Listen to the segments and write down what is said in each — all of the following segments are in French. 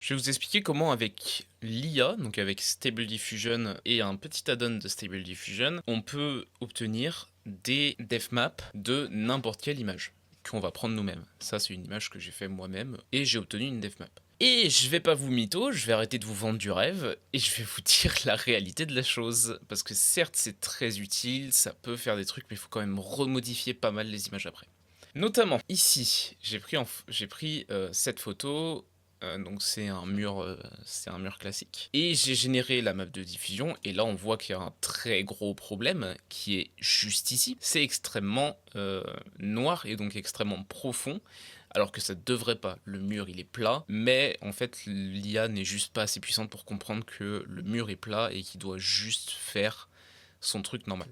Je vais vous expliquer comment avec l'IA, donc avec Stable Diffusion et un petit add-on de Stable Diffusion, on peut obtenir des devmaps de n'importe quelle image qu'on va prendre nous-mêmes. Ça, c'est une image que j'ai fait moi-même et j'ai obtenu une devmap. Et je vais pas vous mytho, je vais arrêter de vous vendre du rêve et je vais vous dire la réalité de la chose. Parce que certes, c'est très utile, ça peut faire des trucs, mais il faut quand même remodifier pas mal les images après. Notamment, ici, j'ai pris cette photo. Donc c'est un mur classique. Et j'ai généré la map de diffusion, et là on voit qu'il y a un très gros problème qui est juste ici. C'est extrêmement noir et donc extrêmement profond, alors que ça devrait pas. Le mur il est plat, mais en fait l'IA n'est juste pas assez puissante pour comprendre que le mur est plat et qu'il doit juste faire son truc normal.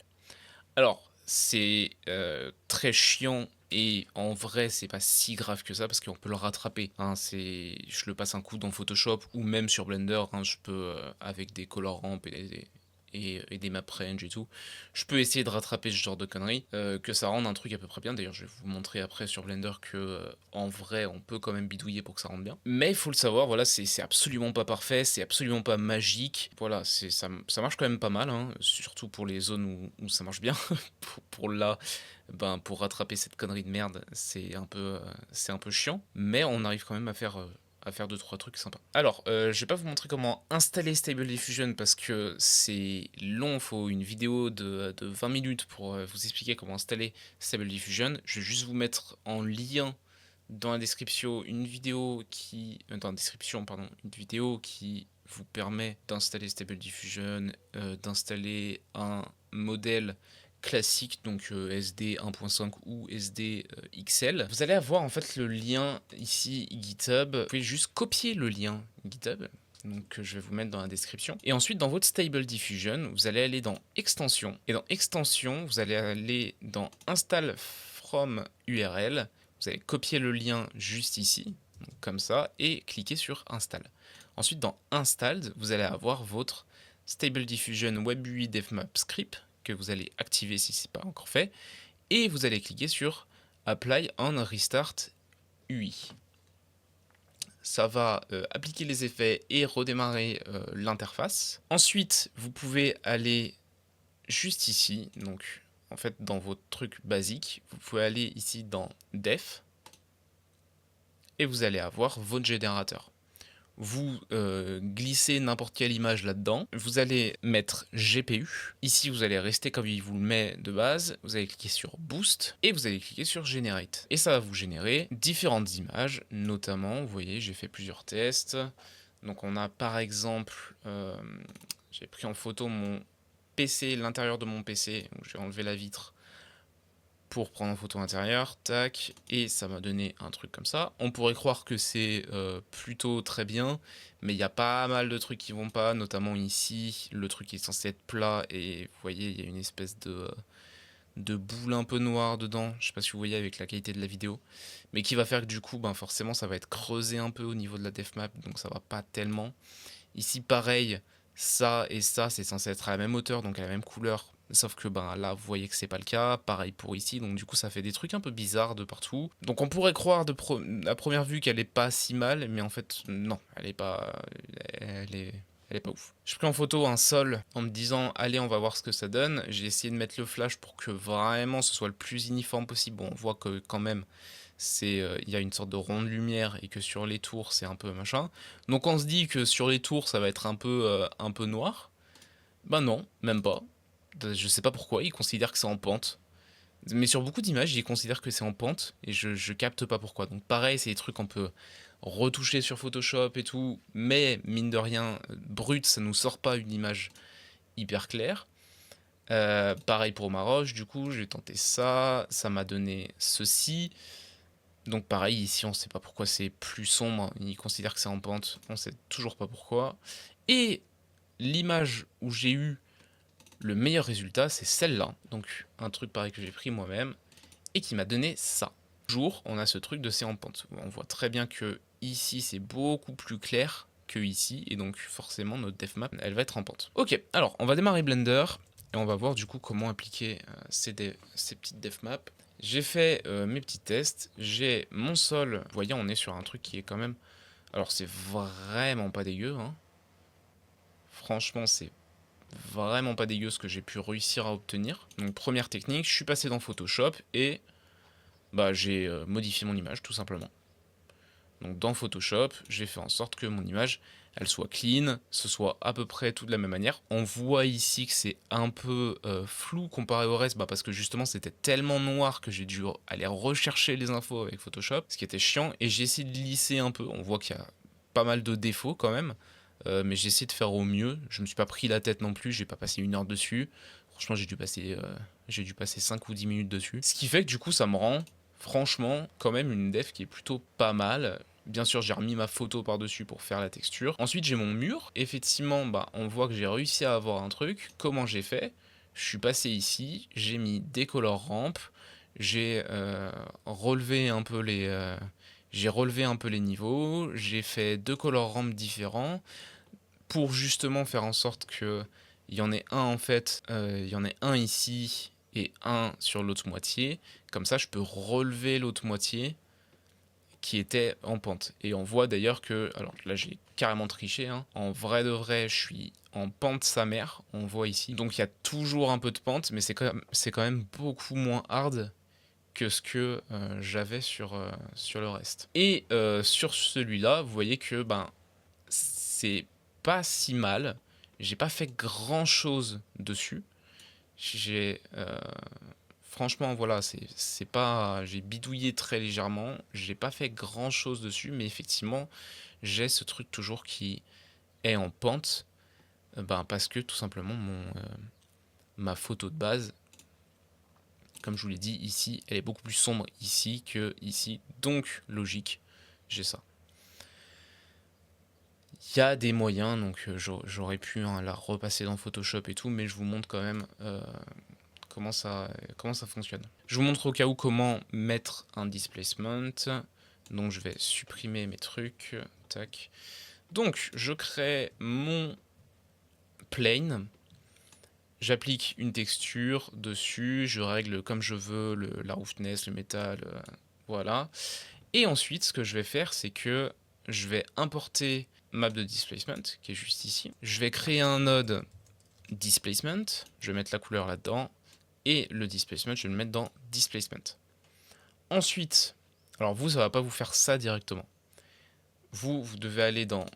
Alors, c'est très chiant et en vrai, c'est pas si grave que ça parce qu'on peut le rattraper, hein. Je le passe un coup dans Photoshop ou même sur Blender, hein, je peux, avec des color ramps et des map range et tout, je peux essayer de rattraper ce genre de conneries, que ça rende un truc à peu près bien. D'ailleurs, je vais vous montrer après sur Blender que, en vrai, on peut quand même bidouiller pour que ça rende bien. Mais il faut le savoir, voilà, c'est absolument pas parfait, c'est absolument pas magique. Voilà, ça marche quand même pas mal, hein, surtout pour les zones où ça marche bien. Pour là, ben, pour rattraper cette connerie de merde, c'est un peu chiant, mais on arrive quand même à faire 2-3 trucs sympas. Alors, je vais pas vous montrer comment installer Stable Diffusion parce que c'est long, faut une vidéo de 20 minutes pour vous expliquer comment installer Stable Diffusion. Je vais juste vous mettre en lien dans la description une vidéo qui... dans la description, pardon, une vidéo qui vous permet d'installer Stable Diffusion, d'installer un modèle classique, donc SD 1.5 ou SD XL. Vous allez avoir en fait le lien ici GitHub. Vous pouvez juste copier le lien GitHub. Donc je vais vous mettre dans la description. Et ensuite dans votre Stable Diffusion, vous allez aller dans Extension. Et dans Extension, vous allez aller dans Install from URL. Vous allez copier le lien juste ici, donc comme ça, et cliquer sur Install. Ensuite dans Installed, vous allez avoir votre Stable Diffusion Web UI DevMap Script que vous allez activer si ce n'est pas encore fait, et vous allez cliquer sur Apply on Restart UI. Ça va appliquer les effets et redémarrer l'interface. Ensuite, vous pouvez aller juste ici, donc en fait dans votre truc basique, vous pouvez aller ici dans Def, et vous allez avoir votre générateur. Vous glissez n'importe quelle image là-dedans, vous allez mettre GPU, ici vous allez rester comme il vous le met de base, vous allez cliquer sur Boost, et vous allez cliquer sur Generate. Et ça va vous générer différentes images, notamment, vous voyez, j'ai fait plusieurs tests, donc on a par exemple, j'ai pris en photo mon PC, l'intérieur de mon PC, donc j'ai enlevé la vitre, pour prendre en photo intérieure, tac, et ça m'a donné un truc comme ça. On pourrait croire que c'est plutôt très bien, mais il y a pas mal de trucs qui vont pas, notamment ici, le truc est censé être plat, et vous voyez, il y a une espèce de boule un peu noire dedans, je sais pas si vous voyez avec la qualité de la vidéo, mais qui va faire que du coup, ben forcément, ça va être creusé un peu au niveau de la def map, donc ça va pas tellement. Ici, pareil, ça et ça, c'est censé être à la même hauteur, donc à la même couleur. Sauf que ben là, vous voyez que c'est pas le cas. Pareil pour ici, donc du coup, ça fait des trucs un peu bizarres de partout. Donc on pourrait croire à première vue qu'elle est pas si mal, mais en fait, non, elle est pas, elle est, elle est pas ouf. Je pris en photo un sol en me disant, allez, on va voir ce que ça donne. J'ai essayé de mettre le flash pour que vraiment ce soit le plus uniforme possible. Bon, on voit que quand même, il y a une sorte de rond de lumière et que sur les tours, c'est un peu machin. Donc on se dit que sur les tours, ça va être un peu noir. Ben non, même pas. Je sais pas pourquoi, ils considèrent que c'est en pente. Mais sur beaucoup d'images, ils considèrent que c'est en pente et je capte pas pourquoi. Donc pareil, c'est des trucs qu'on peut retoucher sur Photoshop et tout, mais mine de rien, brut, ça nous sort pas une image hyper claire. Pareil pour ma roche, du coup, j'ai tenté ça, ça m'a donné ceci. Donc pareil, ici on sait pas pourquoi c'est plus sombre, ils considèrent que c'est en pente, on sait toujours pas pourquoi. Et l'image où j'ai eu le meilleur résultat, c'est celle-là. Donc un truc pareil que j'ai pris moi-même et qui m'a donné ça. Toujours, on a ce truc de c'est en pente. On voit très bien que ici c'est beaucoup plus clair que ici, et donc forcément notre def map elle va être en pente. Ok, alors on va démarrer Blender et on va voir du coup comment appliquer ces petites def maps. J'ai fait mes petits tests, j'ai mon sol, vous voyez on est sur un truc qui est quand même Alors c'est vraiment pas dégueu, hein. Franchement, c'est vraiment pas dégueu ce que j'ai pu réussir à obtenir. Donc première technique, je suis passé dans Photoshop et bah, j'ai modifié mon image tout simplement. Donc dans Photoshop, j'ai fait en sorte que mon image, elle soit clean, ce soit à peu près tout de la même manière. On voit ici que c'est un peu flou comparé au reste, bah parce que justement c'était tellement noir que j'ai dû aller rechercher les infos avec Photoshop, ce qui était chiant, et j'ai essayé de lisser un peu. On voit qu'il y a pas mal de défauts quand même, mais j'ai essayé de faire au mieux. Je me suis pas pris la tête non plus, j'ai pas passé 1 heure dessus. Franchement, j'ai dû passer 5 ou 10 minutes dessus. Ce qui fait que du coup, ça me rend franchement quand même une def qui est plutôt pas mal. Bien sûr, j'ai remis ma photo par-dessus pour faire la texture. Ensuite, j'ai mon mur. Effectivement, bah, on voit que j'ai réussi à avoir un truc. Comment j'ai fait? Je suis passé ici, j'ai mis des color ramp, j'ai relevé un peu les niveaux, j'ai fait 2 color ramps différents pour justement faire en sorte que il y en ait un en fait, il y en ait un ici et un sur l'autre moitié. Comme ça, je peux relever l'autre moitié qui était en pente. Et on voit d'ailleurs que, alors là j'ai carrément triché, hein. En vrai de vrai, je suis en pente sa mère, on voit ici. Donc il y a toujours un peu de pente, mais c'est quand même beaucoup moins hard que ce que j'avais sur le reste. Et sur celui-là, vous voyez que ben c'est pas si mal. J'ai pas fait grand chose dessus. J'ai franchement, voilà, c'est pas. J'ai bidouillé très légèrement. J'ai pas fait grand chose dessus, mais effectivement, j'ai ce truc toujours qui est en pente. Ben, parce que tout simplement, ma photo de base, comme je vous l'ai dit, ici, elle est beaucoup plus sombre ici que ici. Donc, logique, j'ai ça. Il y a des moyens, donc j'aurais pu hein, la repasser dans Photoshop et tout, mais je vous montre quand même comment ça fonctionne. Je vous montre au cas où comment mettre un displacement. Donc je vais supprimer mes trucs. Tac. Donc je crée mon plane. J'applique une texture dessus. Je règle comme je veux la roughness, le métal. Voilà. Et ensuite, ce que je vais faire, c'est que je vais importer map de displacement, qui est juste ici. Je vais créer un node displacement. Je vais mettre la couleur là-dedans. Et le displacement, je vais le mettre dans displacement. Ensuite, alors vous, ça va pas vous faire ça directement. Vous devez aller dans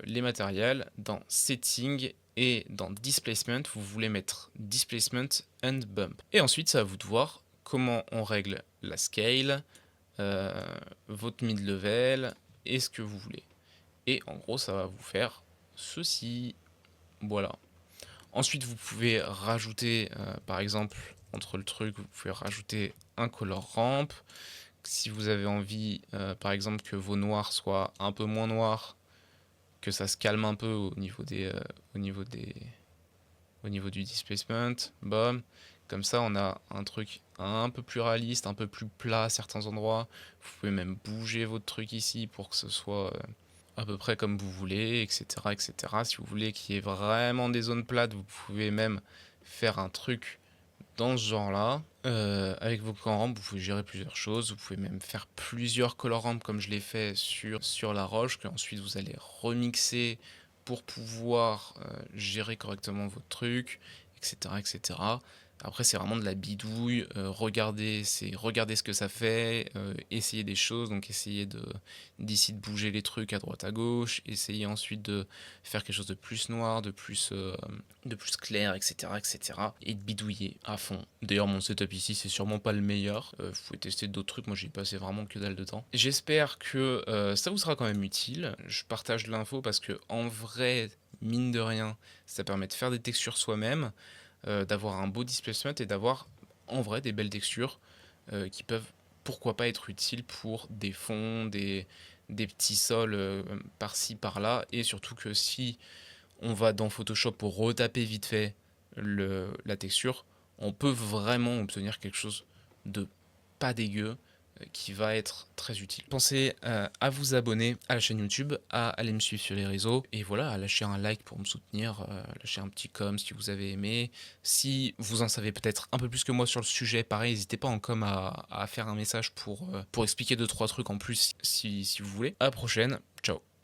les matériels, dans Setting et dans Displacement, vous voulez mettre Displacement and Bump. Et ensuite, ça va vous de voir comment on règle la scale, votre mid-level et ce que vous voulez. Et en gros, ça va vous faire ceci. Voilà. Ensuite, vous pouvez rajouter, par exemple, entre le truc, vous pouvez rajouter un color ramp. Si vous avez envie, par exemple, que vos noirs soient un peu moins noirs, que ça se calme un peu au niveau des, au niveau du displacement, bam. Comme ça, on a un truc un peu plus réaliste, un peu plus plat à certains endroits. Vous pouvez même bouger votre truc ici pour que ce soit à peu près comme vous voulez, etc., etc. Si vous voulez qu'il y ait vraiment des zones plates, vous pouvez même faire un truc dans ce genre-là. Avec vos color ramps, vous pouvez gérer plusieurs choses. Vous pouvez même faire plusieurs color ramps comme je l'ai fait sur la roche, qu'ensuite vous allez remixer pour pouvoir gérer correctement votre truc, etc., etc. Après, c'est vraiment de la bidouille. Regardez ce que ça fait, essayer des choses, donc essayer d'ici de bouger les trucs à droite à gauche, essayer ensuite de faire quelque chose de plus noir, de plus clair, etc., etc. Et de bidouiller à fond. D'ailleurs, mon setup ici, c'est sûrement pas le meilleur. Vous pouvez tester d'autres trucs, moi j'ai passé vraiment que dalle de temps. J'espère que ça vous sera quand même utile. Je partage l'info parce que en vrai, mine de rien, ça permet de faire des textures soi-même, d'avoir un beau displacement et d'avoir en vrai des belles textures qui peuvent pourquoi pas être utiles pour des fonds, des petits sols par-ci par-là, et surtout que si on va dans Photoshop pour retaper vite fait la texture, on peut vraiment obtenir quelque chose de pas dégueu qui va être très utile. Pensez à vous abonner à la chaîne YouTube, à aller me suivre sur les réseaux, et voilà, à lâcher un like pour me soutenir, lâcher un petit com si vous avez aimé. Si vous en savez peut-être un peu plus que moi sur le sujet, pareil, n'hésitez pas en com à faire un message pour expliquer 2-3 trucs en plus si vous voulez. À la prochaine, ciao.